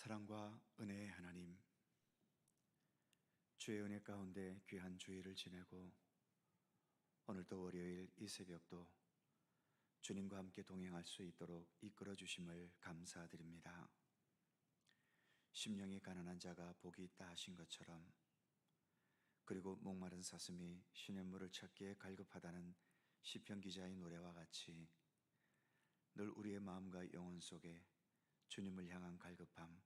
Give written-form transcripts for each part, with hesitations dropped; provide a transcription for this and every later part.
사랑과 은혜의 하나님, 주의 은혜 가운데 귀한 주일을 지내고 오늘도 월요일 이 새벽도 주님과 함께 동행할 수 있도록 이끌어 주심을 감사드립니다. 심령이 가난한 자가 복이 있다 하신 것처럼, 그리고 목마른 사슴이 시냇물을 찾기에 갈급하다는 시편 기자의 노래와 같이 늘 우리의 마음과 영혼 속에 주님을 향한 갈급함,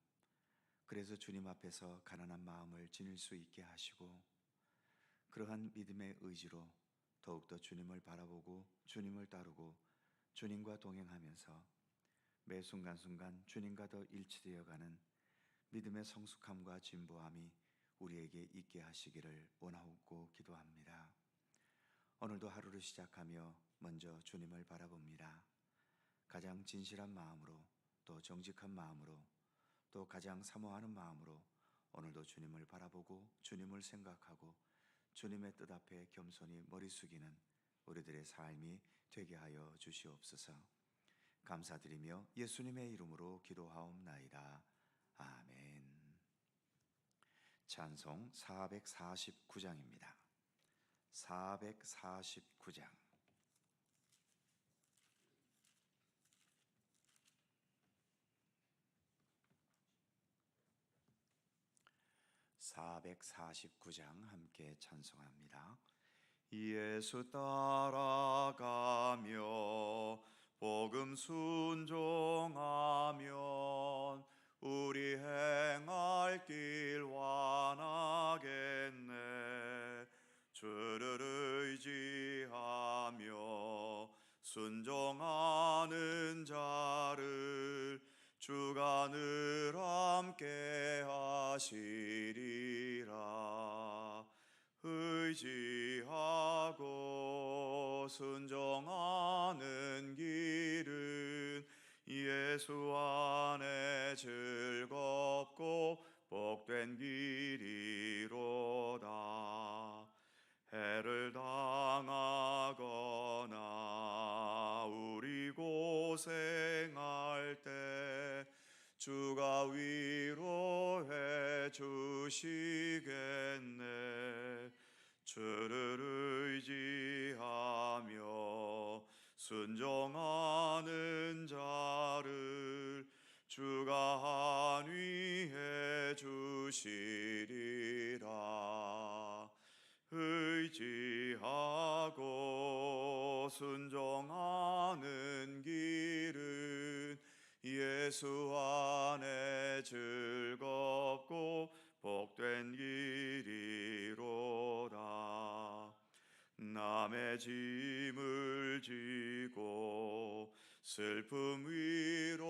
그래서 주님 앞에서 가난한 마음을 지닐 수 있게 하시고, 그러한 믿음의 의지로 더욱더 주님을 바라보고 주님을 따르고 주님과 동행하면서 매 순간순간 주님과 더 일치되어 가는 믿음의 성숙함과 진보함이 우리에게 있게 하시기를 원하고 기도합니다. 오늘도 하루를 시작하며 먼저 주님을 바라봅니다. 가장 진실한 마음으로, 또 정직한 마음으로, 또 가장 사모하는 마음으로 오늘도 주님을 바라보고 주님을 생각하고 주님의 뜻 앞에 겸손히 머리 숙이는 우리들의 삶이 되게 하여 주시옵소서. 감사드리며 예수님의 이름으로 기도하옵나이다. 아멘. 찬송 449장입니다. 449장. 449장 함께 찬송합니다. 예수 따라가며 복음 순종하면 우리 행할 길 완하겠네. 주를 의지하며 순종하는 자를 주가 늘 함께 하시리라. 의지하고 순종하는 길은 예수 안에 즐겁고 복된 길이로다. 해를 당하거나 우리 고생할 때 주가 위로해 주시겠네. 주를 의지하며 순종하는 자를 주가 안위해 주시리라. 의지하고 순종하는 길은 예수 안에 즐겁고 복된 길이로다. 남의 짐을 지고 슬픔 위로하면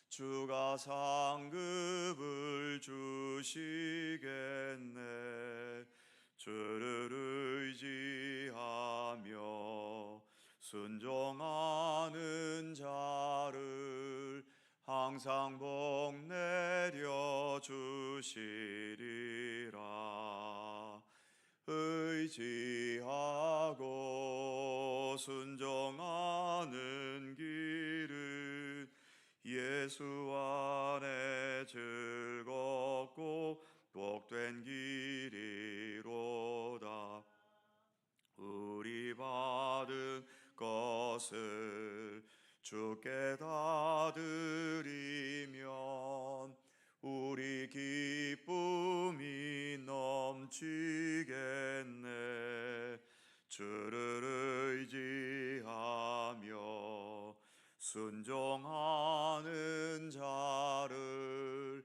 주가 상급을 주시겠네. 주를 의지하며 순종하는 자를 항상 복 내려 주시리라. 의지하고 순종하는 길은 예수 안에 즐겁고 복된 길이로다. 우리 받은 것을 주께 다 드리면 우리 기쁨이 넘치겠네. 주를 의지하며 순종하는 자를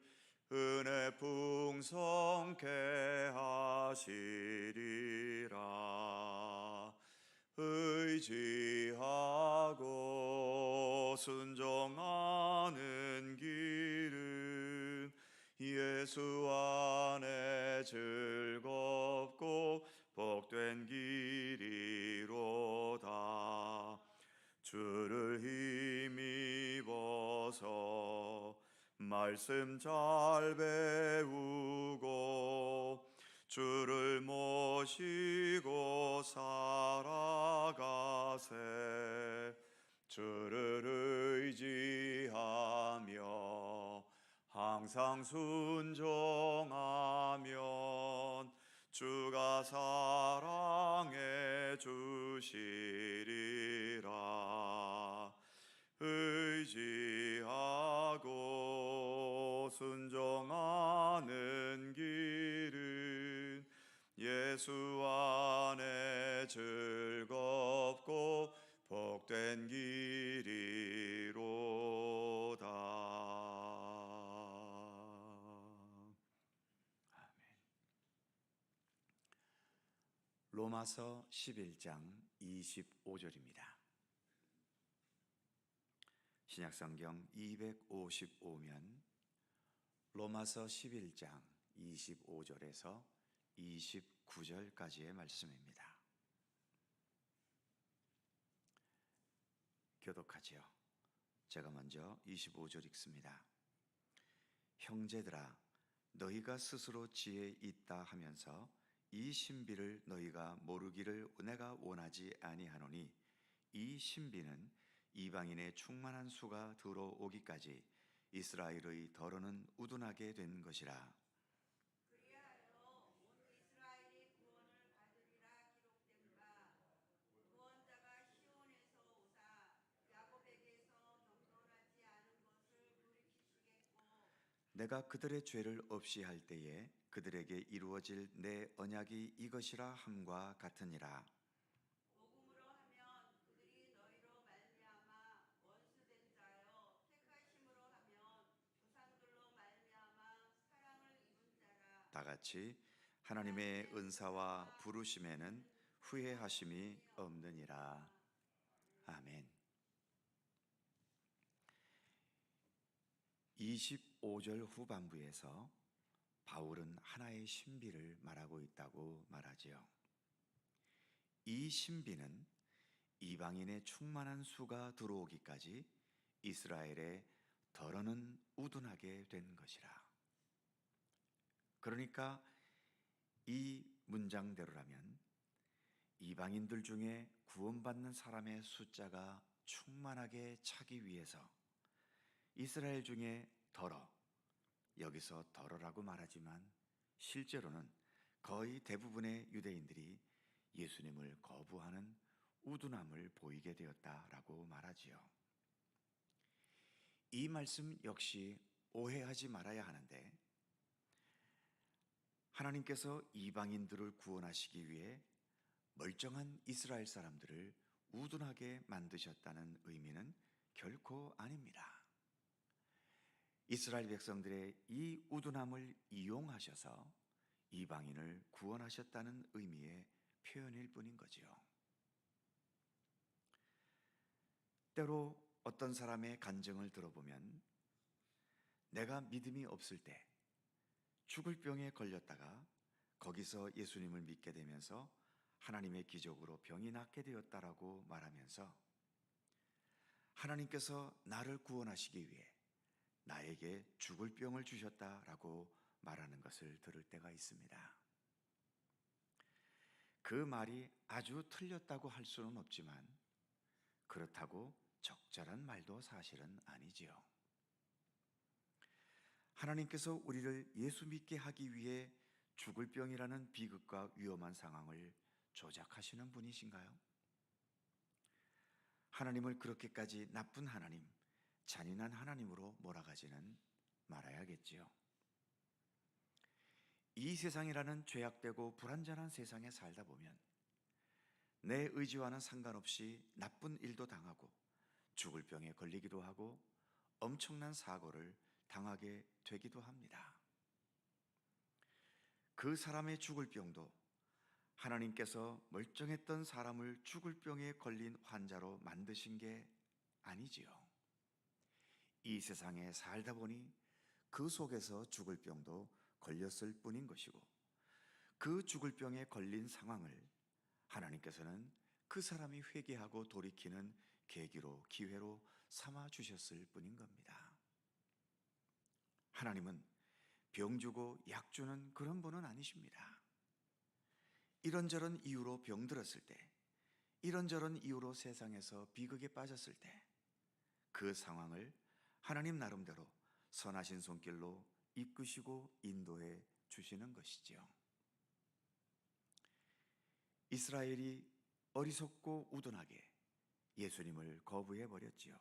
은혜 풍성케 하시리라. 의지하고 순종하는 길은 예수 안에 즐겁고 복된 길이로다. 주를 힘입어서 말씀 잘 배우고 주를 모시고 살아가세. 주를 의지하며 항상 순종하면 주가 사랑해 주시리라. 의지하고 순종하는 길은 예수 안에 즐겁고 복된 길이로다. 아멘. 로마서 11장 25절입니다. 신약성경 255면 로마서 11장 25절에서 29절까지의 말씀입니다. 교독하지요. 제가 먼저 25절 읽습니다. 형제들아, 너희가 스스로 지혜 있다 하면서 이 신비를 너희가 모르기를 내가 원하지 아니하노니, 이 신비는 이방인의 충만한 수가 들어오기까지 이스라엘의 더러는 우둔하게 된 것이라. 그리하여 온 이스라엘이 구원을 받으리라 기록된 바, 구원자가 시온에서 오사 야곱에게서 경건하지 않은 것을 돌이키시겠고, 내가 그들의 죄를 없이 할 때에 그들에게 이루어질 내 언약이 이것이라 함과 같으니라. 복음으로 하면 그들이 너희로 말미암아 원수된 자요, 택하심으로 하면 조상들로 말미암아 사랑을 입은 자라. 다 같이 하나님의 은사와 부르심에는 후회하심이 없느니라. 아멘. 25절 후반부에서 바울은 하나의 신비를 말하고 있다고 말하지요. 이 신비는 이방인의 충만한 수가 들어오기까지 이스라엘의 더러는 우둔하게 된 것이라. 그러니까 이 문장대로라면 이방인들 중에 구원받는 사람의 숫자가 충만하게 차기 위해서 이스라엘 중에 더러, 여기서 더러라고 말하지만 실제로는 거의 대부분의 유대인들이 예수님을 거부하는 우둔함을 보이게 되었다라고 말하지요. 이 말씀 역시 오해하지 말아야 하는데, 하나님께서 이방인들을 구원하시기 위해 멀쩡한 이스라엘 사람들을 우둔하게 만드셨다는 의미는 결코 아닙니다. 이스라엘 백성들의 이 우둔함을 이용하셔서 이방인을 구원하셨다는 의미의 표현일 뿐인 거지요. 때로 어떤 사람의 간증을 들어보면 내가 믿음이 없을 때 죽을 병에 걸렸다가 거기서 예수님을 믿게 되면서 하나님의 기적으로 병이 낫게 되었다라고 말하면서 하나님께서 나를 구원하시기 위해 나에게 죽을 병을 주셨다라고 말하는 것을 들을 때가 있습니다. 그 말이 아주 틀렸다고 할 수는 없지만 그렇다고 적절한 말도 사실은 아니지요. 하나님께서 우리를 예수 믿게 하기 위해 죽을 병이라는 비극과 위험한 상황을 조작하시는 분이신가요? 하나님을 그렇게까지 나쁜 하나님, 잔인한 하나님으로 몰아가지는 말아야겠지요. 이 세상이라는 죄악되고 불완전한 세상에 살다 보면 내 의지와는 상관없이 나쁜 일도 당하고 죽을 병에 걸리기도 하고 엄청난 사고를 당하게 되기도 합니다. 그 사람의 죽을 병도 하나님께서 멀쩡했던 사람을 죽을 병에 걸린 환자로 만드신 게 아니지요. 이 세상에 살다 보니 그 속에서 죽을 병도 걸렸을 뿐인 것이고, 그 죽을 병에 걸린 상황을 하나님께서는 그 사람이 회개하고 돌이키는 계기로, 기회로 삼아 주셨을 뿐인 겁니다. 하나님은 병 주고 약 주는 그런 분은 아니십니다. 이런저런 이유로 병들었을 때, 이런저런 이유로 세상에서 비극에 빠졌을 때 그 상황을 하나님 나름대로 선하신 손길로 이끄시고 인도해 주시는 것이지요. 이스라엘이 어리석고 우둔하게 예수님을 거부해 버렸지요.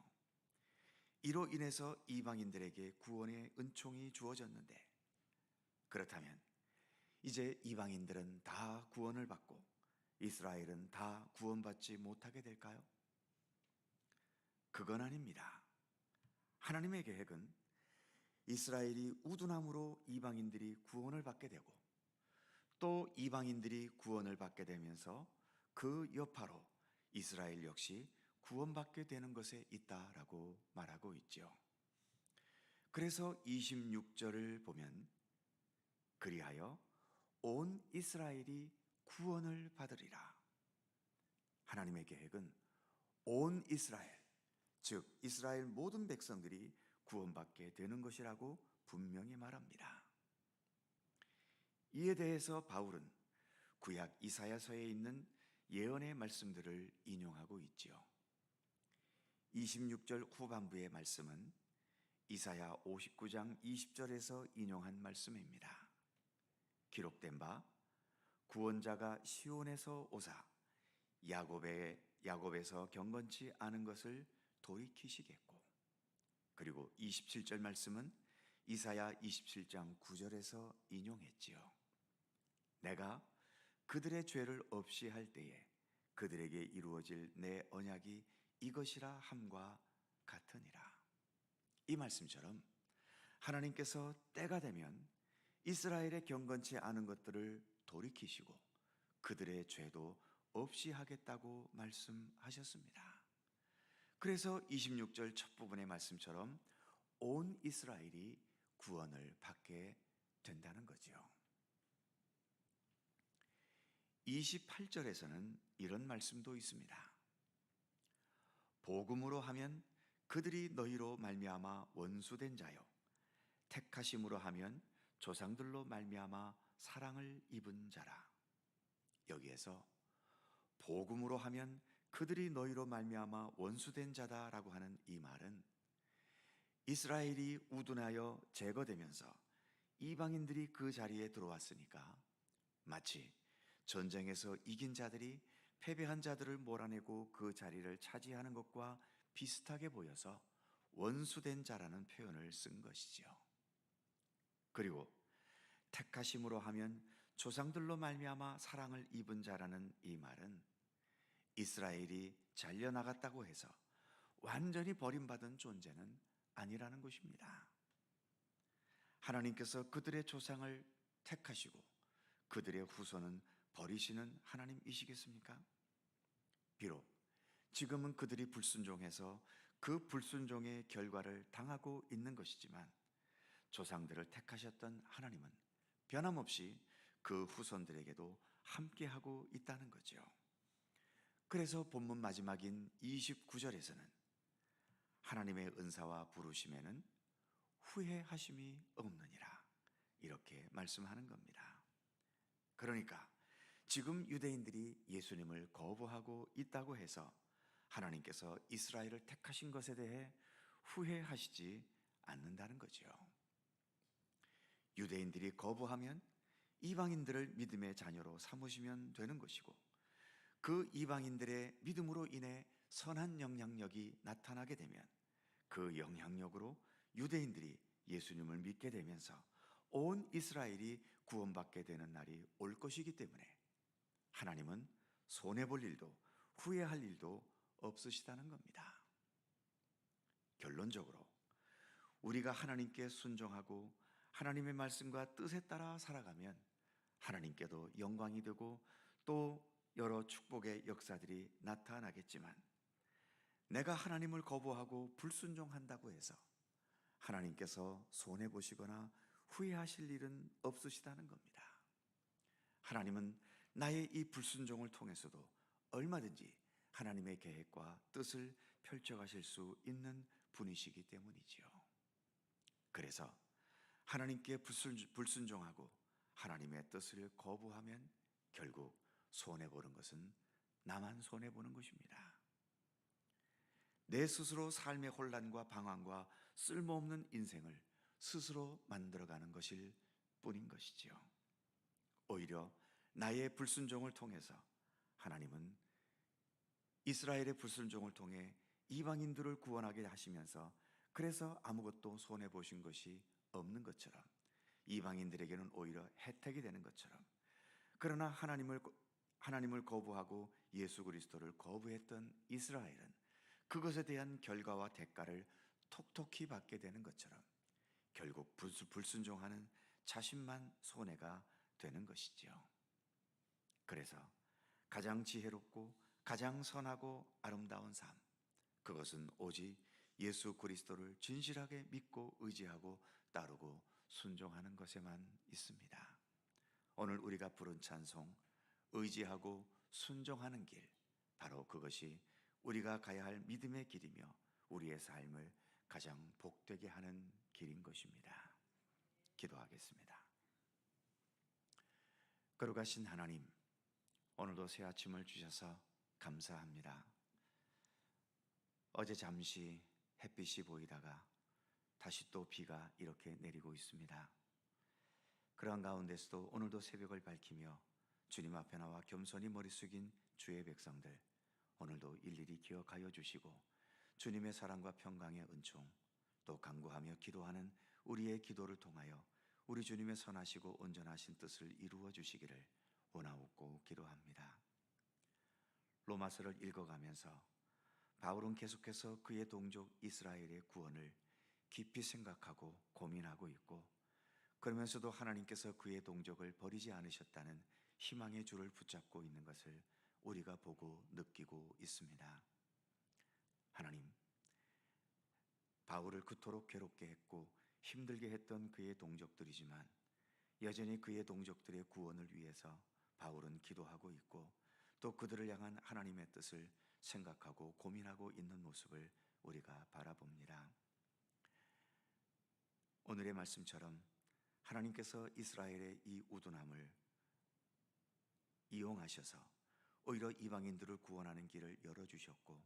이로 인해서 이방인들에게 구원의 은총이 주어졌는데, 그렇다면 이제 이방인들은 다 구원을 받고 이스라엘은 다 구원받지 못하게 될까요? 그건 아닙니다. 하나님의 계획은 이스라엘이 우둔함으로 이방인들이 구원을 받게 되고, 또 이방인들이 구원을 받게 되면서 그 여파로 이스라엘 역시 구원받게 되는 것에 있다라고 말하고 있죠. 그래서 26절을 보면 그리하여 온 이스라엘이 구원을 받으리라. 하나님의 계획은 온 이스라엘, 즉 이스라엘 모든 백성들이 구원받게 되는 것이라고 분명히 말합니다. 이에 대해서 바울은 구약 이사야서에 있는 예언의 말씀들을 인용하고 있지요. 26절 후반부의 말씀은 이사야 59장 20절에서 인용한 말씀입니다. 기록된 바 구원자가 시온에서 오사 야곱에서 경건치 않은 것을 돌이키시겠고, 그리고 27절 말씀은 이사야 27장 9절에서 인용했지요. 내가 그들의 죄를 없이 할 때에 그들에게 이루어질 내 언약이 이것이라 함과 같으니라. 이 말씀처럼 하나님께서 때가 되면 이스라엘의 경건치 않은 것들을 돌이키시고 그들의 죄도 없이 하겠다고 말씀하셨습니다. 그래서 26절 첫 부분의 말씀처럼 온 이스라엘이 구원을 받게 된다는 거죠. 28절에서는 이런 말씀도 있습니다. 복음으로 하면 그들이 너희로 말미암아 원수된 자요, 택하심으로 하면 조상들로 말미암아 사랑을 입은 자라. 여기에서 복음으로 하면 그들이 너희로 말미암아 원수된 자다라고 하는 이 말은 이스라엘이 우둔하여 제거되면서 이방인들이 그 자리에 들어왔으니까 마치 전쟁에서 이긴 자들이 패배한 자들을 몰아내고 그 자리를 차지하는 것과 비슷하게 보여서 원수된 자라는 표현을 쓴 것이죠. 그리고 택하심으로 하면 조상들로 말미암아 사랑을 입은 자라는 이 말은 이스라엘이 잘려나갔다고 해서 완전히 버림받은 존재는 아니라는 것입니다. 하나님께서 그들의 조상을 택하시고 그들의 후손은 버리시는 하나님이시겠습니까? 비록 지금은 그들이 불순종해서 그 불순종의 결과를 당하고 있는 것이지만 조상들을 택하셨던 하나님은 변함없이 그 후손들에게도 함께하고 있다는 거죠. 그래서 본문 마지막인 29절에서는 하나님의 은사와 부르심에는 후회하심이 없느니라, 이렇게 말씀하는 겁니다. 그러니까 지금 유대인들이 예수님을 거부하고 있다고 해서 하나님께서 이스라엘을 택하신 것에 대해 후회하시지 않는다는 거죠. 유대인들이 거부하면 이방인들을 믿음의 자녀로 삼으시면 되는 것이고, 그 이방인들의 믿음으로 인해 선한 영향력이 나타나게 되면 그 영향력으로 유대인들이 예수님을 믿게 되면서 온 이스라엘이 구원받게 되는 날이 올 것이기 때문에 하나님은 손해볼 일도 후회할 일도 없으시다는 겁니다. 결론적으로 우리가 하나님께 순종하고 하나님의 말씀과 뜻에 따라 살아가면 하나님께도 영광이 되고 또 여러 축복의 역사들이 나타나겠지만, 내가 하나님을 거부하고 불순종한다고 해서 하나님께서 손해보시거나 후회하실 일은 없으시다는 겁니다. 하나님은 나의 이 불순종을 통해서도 얼마든지 하나님의 계획과 뜻을 펼쳐가실 수 있는 분이시기 때문이지요. 그래서 하나님께 불순종하고 하나님의 뜻을 거부하면 결국 손해보는 것은 나만 손해보는 것입니다. 내 스스로 삶의 혼란과 방황과 쓸모없는 인생을 스스로 만들어가는 것일 뿐인 것이지요. 오히려 나의 불순종을 통해서 하나님은 이스라엘의 불순종을 통해 이방인들을 구원하게 하시면서 그래서 아무것도 손해 보신 것이 없는 것처럼 이방인들에게는 오히려 혜택이 되는 것처럼, 그러나 하나님을 거부하고 예수 그리스도를 거부했던 이스라엘은 그것에 대한 결과와 대가를 톡톡히 받게 되는 것처럼 결국 불순종하는 자신만 손해가 되는 것이지요. 그래서 가장 지혜롭고 가장 선하고 아름다운 삶, 그것은 오직 예수 그리스도를 진실하게 믿고 의지하고 따르고 순종하는 것에만 있습니다. 오늘 우리가 부른 찬송, 의지하고 순종하는 길, 바로 그것이 우리가 가야 할 믿음의 길이며 우리의 삶을 가장 복되게 하는 길인 것입니다. 기도하겠습니다. 거룩하신 하나님, 오늘도 새 아침을 주셔서 감사합니다. 어제 잠시 햇빛이 보이다가 다시 또 비가 이렇게 내리고 있습니다. 그러한 가운데서도 오늘도 새벽을 밝히며 주님 앞에 나와 겸손히 머리 숙인 주의 백성들, 오늘도 일일이 기억하여 주시고 주님의 사랑과 평강의 은총, 또 간구하며 기도하는 우리의 기도를 통하여 우리 주님의 선하시고 온전하신 뜻을 이루어 주시기를 원하옵고 기도합니다. 로마서를 읽어가면서 바울은 계속해서 그의 동족 이스라엘의 구원을 깊이 생각하고 고민하고 있고, 그러면서도 하나님께서 그의 동족을 버리지 않으셨다는 희망의 줄을 붙잡고 있는 것을 우리가 보고 느끼고 있습니다. 하나님, 바울을 그토록 괴롭게 했고 힘들게 했던 그의 동족들이지만 여전히 그의 동족들의 구원을 위해서 바울은 기도하고 있고 또 그들을 향한 하나님의 뜻을 생각하고 고민하고 있는 모습을 우리가 바라봅니다. 오늘의 말씀처럼 하나님께서 이스라엘의 이 우둔함을 이용하셔서 오히려 이방인들을 구원하는 길을 열어주셨고,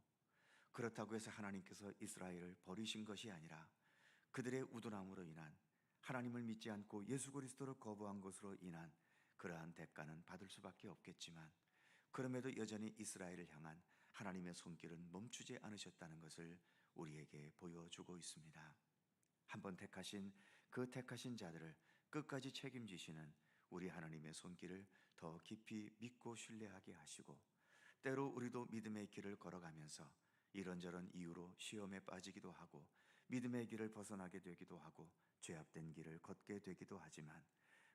그렇다고 해서 하나님께서 이스라엘을 버리신 것이 아니라 그들의 우둔함으로 인한, 하나님을 믿지 않고 예수 그리스도를 거부한 것으로 인한 그러한 대가는 받을 수밖에 없겠지만, 그럼에도 여전히 이스라엘을 향한 하나님의 손길은 멈추지 않으셨다는 것을 우리에게 보여주고 있습니다. 한번 택하신 그 택하신 자들을 끝까지 책임지시는 우리 하나님의 손길을 더 깊이 믿고 신뢰하게 하시고, 때로 우리도 믿음의 길을 걸어가면서 이런저런 이유로 시험에 빠지기도 하고 믿음의 길을 벗어나게 되기도 하고 죄악된 길을 걷게 되기도 하지만,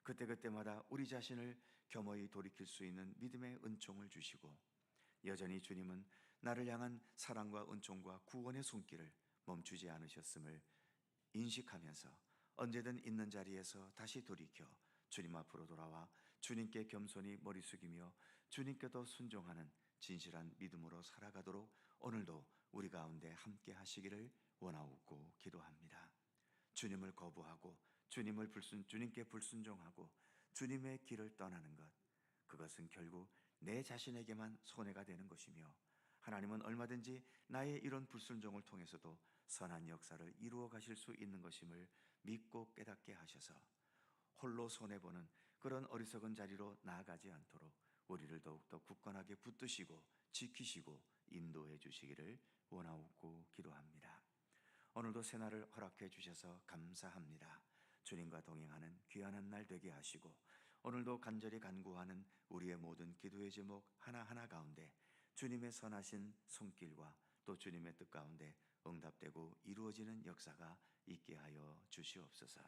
그때그때마다 우리 자신을 겸허히 돌이킬 수 있는 믿음의 은총을 주시고, 여전히 주님은 나를 향한 사랑과 은총과 구원의 손길을 멈추지 않으셨음을 인식하면서 언제든 있는 자리에서 다시 돌이켜 주님 앞으로 돌아와 주님께 겸손히 머리 숙이며 주님께도 순종하는 진실한 믿음으로 살아가도록 오늘도 우리 가운데 함께 하시기를 원하옵고 기도합니다. 주님을 거부하고 주님께 불순종하고 주님의 길을 떠나는 것, 그것은 결국 내 자신에게만 손해가 되는 것이며, 하나님은 얼마든지 나의 이런 불순종을 통해서도 선한 역사를 이루어 가실 수 있는 것임을 믿고 깨닫게 하셔서 홀로 손해보는 그런 어리석은 자리로 나아가지 않도록 우리를 더욱더 굳건하게 붙드시고 지키시고 인도해 주시기를 원하옵고 기도합니다. 오늘도 새날을 허락해 주셔서 감사합니다. 주님과 동행하는 귀한 한 날 되게 하시고, 오늘도 간절히 간구하는 우리의 모든 기도의 제목 하나하나 가운데 주님의 선하신 손길과 또 주님의 뜻 가운데 응답되고 이루어지는 역사가 있게 하여 주시옵소서.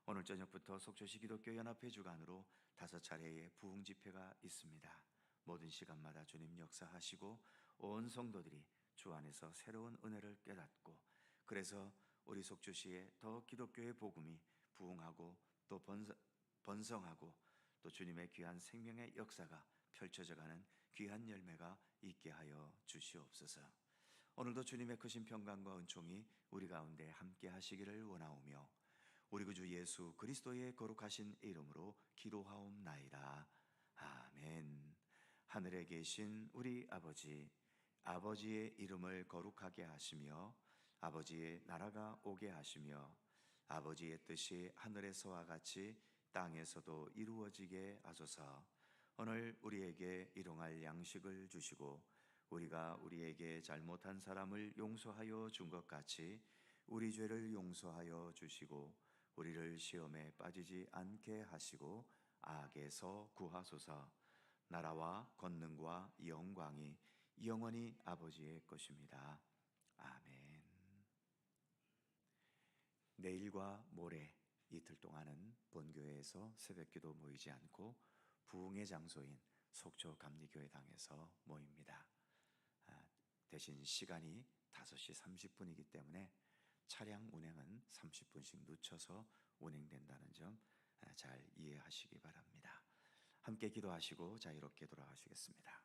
오늘 저녁부터 속초시 기독교 연합회 주관으로 5차례의 부흥 집회가 있습니다. 모든 시간마다 주님 역사하시고 온 성도들이 주 안에서 새로운 은혜를 깨닫고, 그래서 우리 속초시에 더 기독교의 복음이 부흥하고 또 번성하고 또 주님의 귀한 생명의 역사가 펼쳐져가는 귀한 열매가 있게 하여 주시옵소서. 오늘도 주님의 크신 평강과 은총이 우리 가운데 함께 하시기를 원하오며 우리 구주 예수 그리스도의 거룩하신 이름으로 기도하옵나이다. 아멘. 하늘에 계신 우리 아버지, 아버지의 이름을 거룩하게 하시며 아버지의 나라가 오게 하시며 아버지의 뜻이 하늘에서와 같이 땅에서도 이루어지게 하소서. 오늘 우리에게 일용할 양식을 주시고 우리가 우리에게 잘못한 사람을 용서하여 준 것 같이 우리 죄를 용서하여 주시고 우리를 시험에 빠지지 않게 하시고 악에서 구하소서. 나라와 권능과 영광이 영원히 아버지의 것입니다. 아멘. 내일과 모레 이틀 동안은 본교회에서 새벽기도 모이지 않고 부흥의 장소인 속초 감리교회당에서 모입니다. 대신 시간이 5시 30분이기 때문에 차량 운행은 30분씩 늦춰서 운행된다는 점 잘 이해하시기 바랍니다. 함께 기도하시고 자유롭게 돌아가시겠습니다.